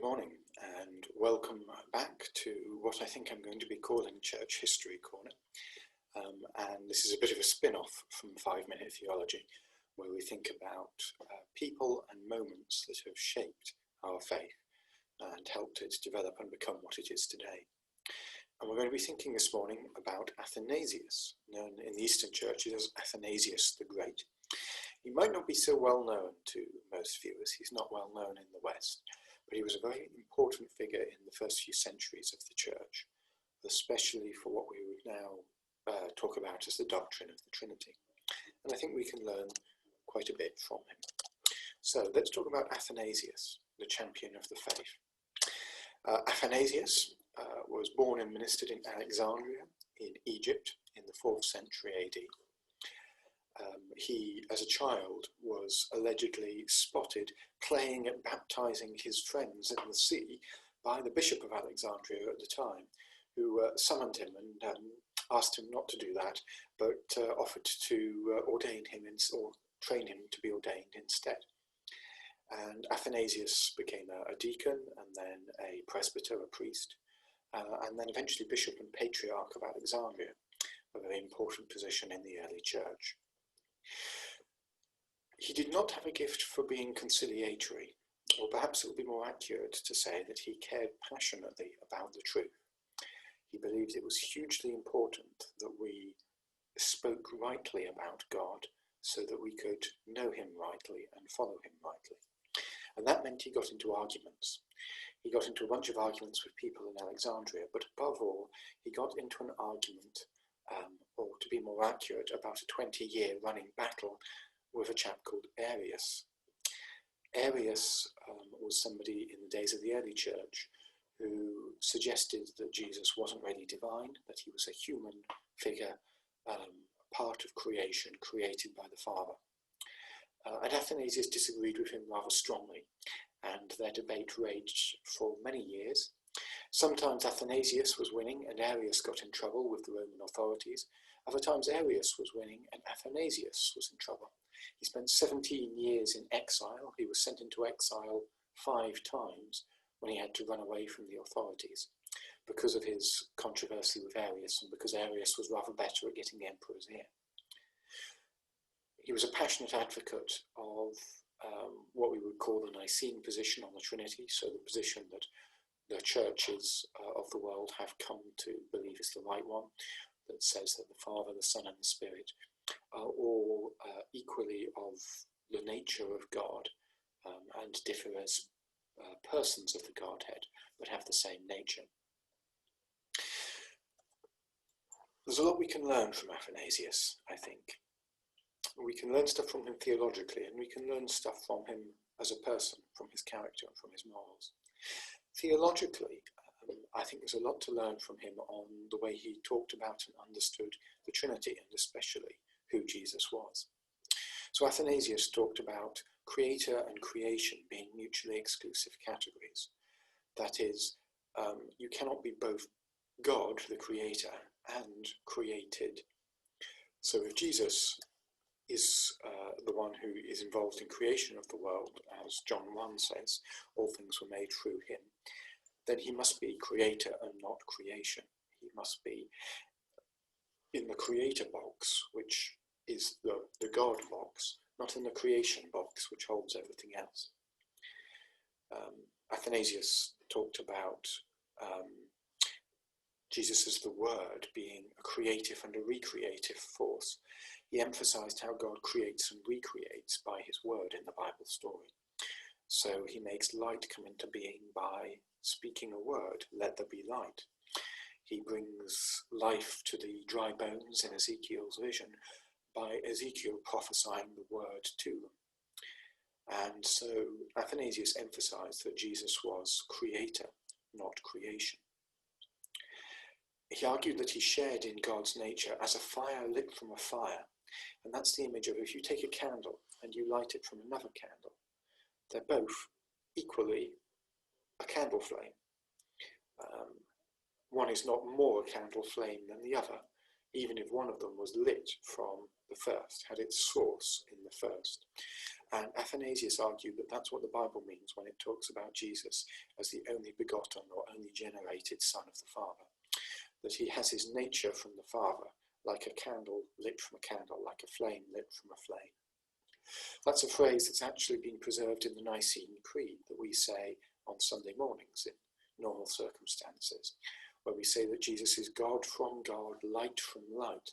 Good morning and welcome back to what I think I'm going to be calling Church History Corner. And this is a bit of a spin-off from 5-Minute Theology, where we think about people and moments that have shaped our faith and helped it develop and become what it is today. And we're going to be thinking this morning about Athanasius, known in the Eastern churches as Athanasius the Great. He might not be so well known to most viewers. He's not well known in the West. But he was a very important figure in the first few centuries of the church, especially for what we would now talk about as the doctrine of the Trinity. And I think we can learn quite a bit from him. So let's talk about Athanasius, the champion of the faith. Athanasius was born and ministered in Alexandria in Egypt in the 4th century AD. He, as a child, was allegedly spotted playing at baptizing his friends in the sea by the Bishop of Alexandria at the time, who summoned him and asked him not to do that, but offered to ordain him or train him to be ordained instead. And Athanasius became a deacon, and then a presbyter, a priest, and then eventually Bishop and Patriarch of Alexandria, a very important position in the early church. He did not have a gift for being conciliatory, or perhaps it would be more accurate to say that he cared passionately about the truth. He believed it was hugely important that we spoke rightly about God so that we could know him rightly and follow him rightly. And that meant he got into arguments. He got into a bunch of arguments with people in Alexandria, but above all, he got into an argument, or to be more accurate, about a 20-year running battle with a chap called Arius. Arius was somebody in the days of the early church who suggested that Jesus wasn't really divine, that he was a human figure, part of creation, created by the Father. And Athanasius disagreed with him rather strongly, and their debate raged for many years. Sometimes Athanasius was winning and Arius got in trouble with the Roman authorities. Other times Arius was winning and Athanasius was in trouble. He spent 17 years in exile. He was sent into exile 5 times when he had to run away from the authorities because of his controversy with Arius and because Arius was rather better at getting the emperor's ear. He was a passionate advocate of what we would call the Nicene position on the Trinity, so the position that the churches of the world have come to believe is the right one, that says that the Father, the Son and the Spirit are all equally of the nature of God and differ as persons of the Godhead, but have the same nature. There's a lot we can learn from Athanasius, I think. We can learn stuff from him theologically, and we can learn stuff from him as a person, from his character and from his morals. Theologically, I think there's a lot to learn from him on the way he talked about and understood the Trinity, and especially who Jesus was. So Athanasius talked about creator and creation being mutually exclusive categories. That is, you cannot be both God, the creator, and created. So if Jesus is the one who is involved in creation of the world, as John 1 says, all things were made through him, then he must be creator and not creation. He must be in the creator box, which is the God box, not in the creation box, which holds everything else. Athanasius talked about Jesus as the Word being a creative and a recreative force. He emphasized how God creates and recreates by his word in the Bible story. So he makes light come into being by speaking a word, let there be light. He brings life to the dry bones in Ezekiel's vision by Ezekiel prophesying the word to them. And so Athanasius emphasized that Jesus was creator, not creation. He argued that he shared in God's nature as a fire lit from a fire. And that's the image of if you take a candle and you light it from another candle, they're both equally a candle flame. One is not more a candle flame than the other. even if one of them was lit from the first, had its source in the first. And Athanasius argued that that's what the Bible means when it talks about Jesus as the only begotten or only generated Son of the Father, that he has his nature from the Father, like a candle lit from a candle, like a flame lit from a flame. That's a phrase that's actually been preserved in the Nicene Creed that we say on Sunday mornings in normal circumstances, where we say that Jesus is God from God, light from light.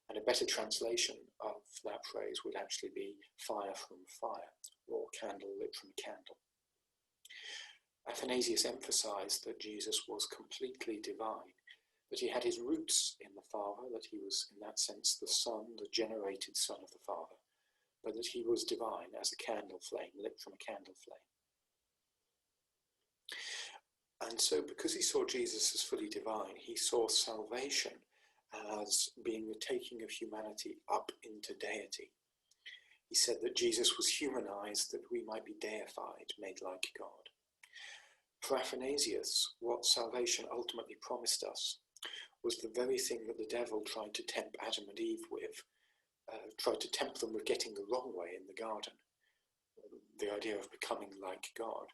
And a better translation of that phrase would actually be fire from fire, or candle lit from candle. Athanasius emphasized that Jesus was completely divine, that he had his roots in the Father, that he was in that sense the Son, the generated Son of the Father, but that he was divine as a candle flame lit from a candle flame. And so because he saw Jesus as fully divine, he saw salvation as being the taking of humanity up into deity. He said that Jesus was humanized that we might be deified, made like God. For Athanasius, what salvation ultimately promised us was the very thing that the devil tried to tempt Adam and Eve with, tried to tempt them with getting the wrong way in the garden, the idea of becoming like God.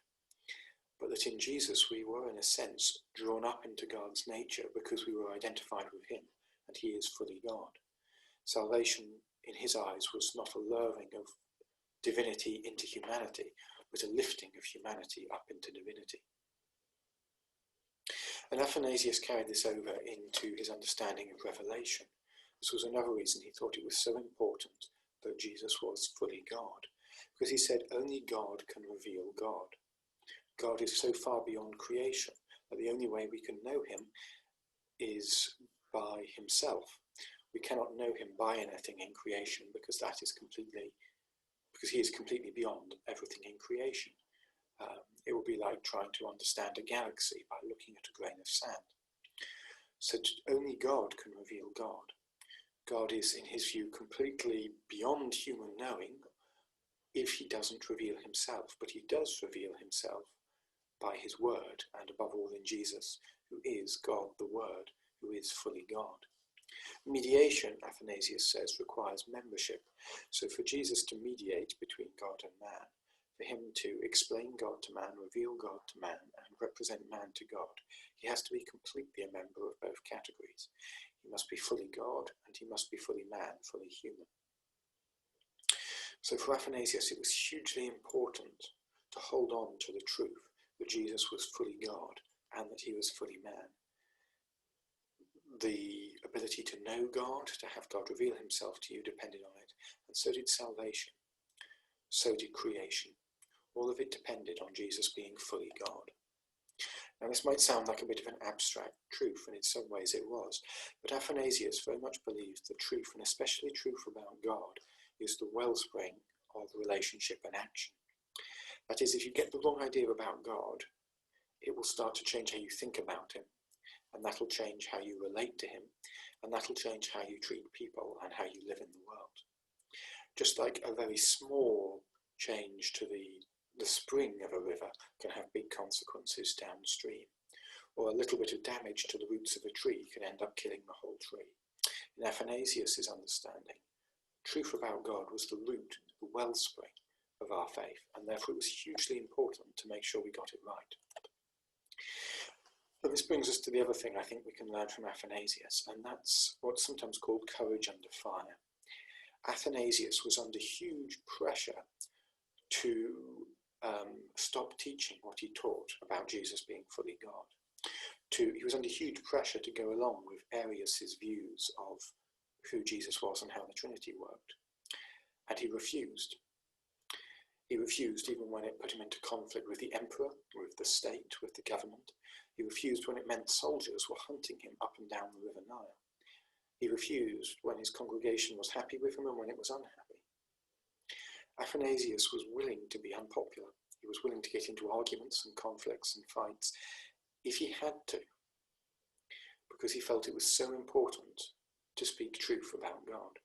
But that in Jesus we were, in a sense, drawn up into God's nature because we were identified with him, and he is fully God. Salvation, in his eyes, was not a lowering of divinity into humanity, but a lifting of humanity up into divinity. And Athanasius carried this over into his understanding of Revelation. This was another reason he thought it was so important that Jesus was fully God, because he said only God can reveal God. God is so far beyond creation that the only way we can know him is by himself. We cannot know him by anything in creation because he is completely beyond everything in creation. It would be like trying to understand a galaxy by looking at a grain of sand. So only God can reveal God. God is, in his view, completely beyond human knowing if he doesn't reveal himself, but he does reveal himself by his word, and above all in Jesus, who is God the Word, who is fully God. Mediation, Athanasius says, requires membership. So for Jesus to mediate between God and man, for him to explain God to man, reveal God to man, and represent man to God, he has to be completely a member of both categories. He must be fully God, and he must be fully man, fully human. So for Athanasius, it was hugely important to hold on to the truth that Jesus was fully God and that he was fully man. The ability to know God, to have God reveal himself to you, depended on it, and so did salvation. So did creation. All of it depended on Jesus being fully God. Now this might sound like a bit of an abstract truth, and in some ways it was, but Athanasius very much believed that truth, and especially truth about God, is the wellspring of relationship and action. That is, if you get the wrong idea about God, it will start to change how you think about him, and that'll change how you relate to him, and that'll change how you treat people and how you live in the world. Just like a very small change to the spring of a river can have big consequences downstream, or a little bit of damage to the roots of a tree can end up killing the whole tree. In Athanasius' understanding, truth about God was the root, the wellspring of our faith, and therefore it was hugely important to make sure we got it right. But this brings us to the other thing I think we can learn from Athanasius, and that's what's sometimes called courage under fire. Athanasius was under huge pressure to stop teaching what he taught about Jesus being fully God. He was under huge pressure to go along with Arius' views of who Jesus was and how the Trinity worked. And he refused. He refused even when it put him into conflict with the emperor, with the state, with the government. He refused when it meant soldiers were hunting him up and down the River Nile. He refused when his congregation was happy with him and when it was unhappy. Athanasius was willing to be unpopular. He was willing to get into arguments and conflicts and fights if he had to, because he felt it was so important to speak truth about God.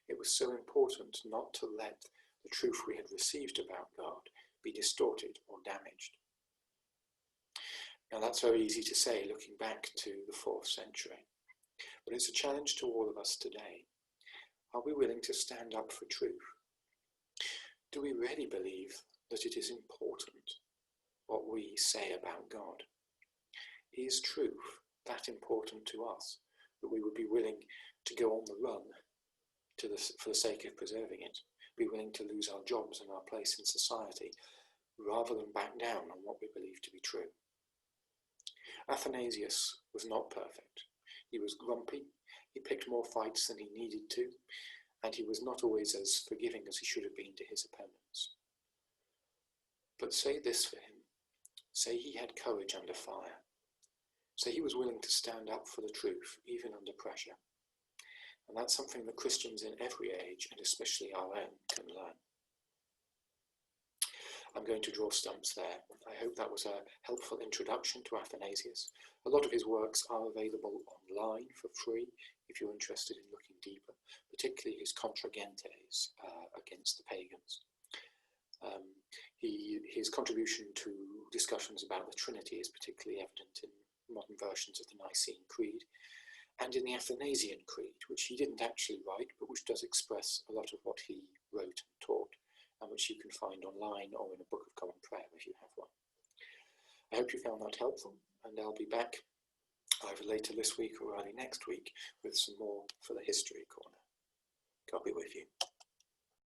It was so important not to let the truth we had received about God be distorted or damaged. Now that's very easy to say looking back to the 4th century. But it's a challenge to all of us today. Are we willing to stand up for truth? Do we really believe that it is important what we say about God? Is truth that important to us that we would be willing to go on the run for the sake of preserving it, be willing to lose our jobs and our place in society rather than back down on what we believe to be true? Athanasius was not perfect. He was grumpy, he picked more fights than he needed to, and he was not always as forgiving as he should have been to his opponents. But say this for him. Say he had courage under fire. Say he was willing to stand up for the truth, even under pressure. And that's something that Christians in every age, and especially our own, can learn. I'm going to draw stumps there. I hope that was a helpful introduction to Athanasius. A lot of his works are available online for free if you're interested in looking deeper, particularly his Contra Gentes against the pagans. His contribution to discussions about the Trinity is particularly evident in modern versions of the Nicene Creed and in the Athanasian Creed, which he didn't actually write, but which does express a lot of what he wrote and taught, and which you can find online or in a Book of Common Prayer if you have one. I hope you found that helpful, and I'll be back either later this week or early next week with some more for the History Corner. God be with you.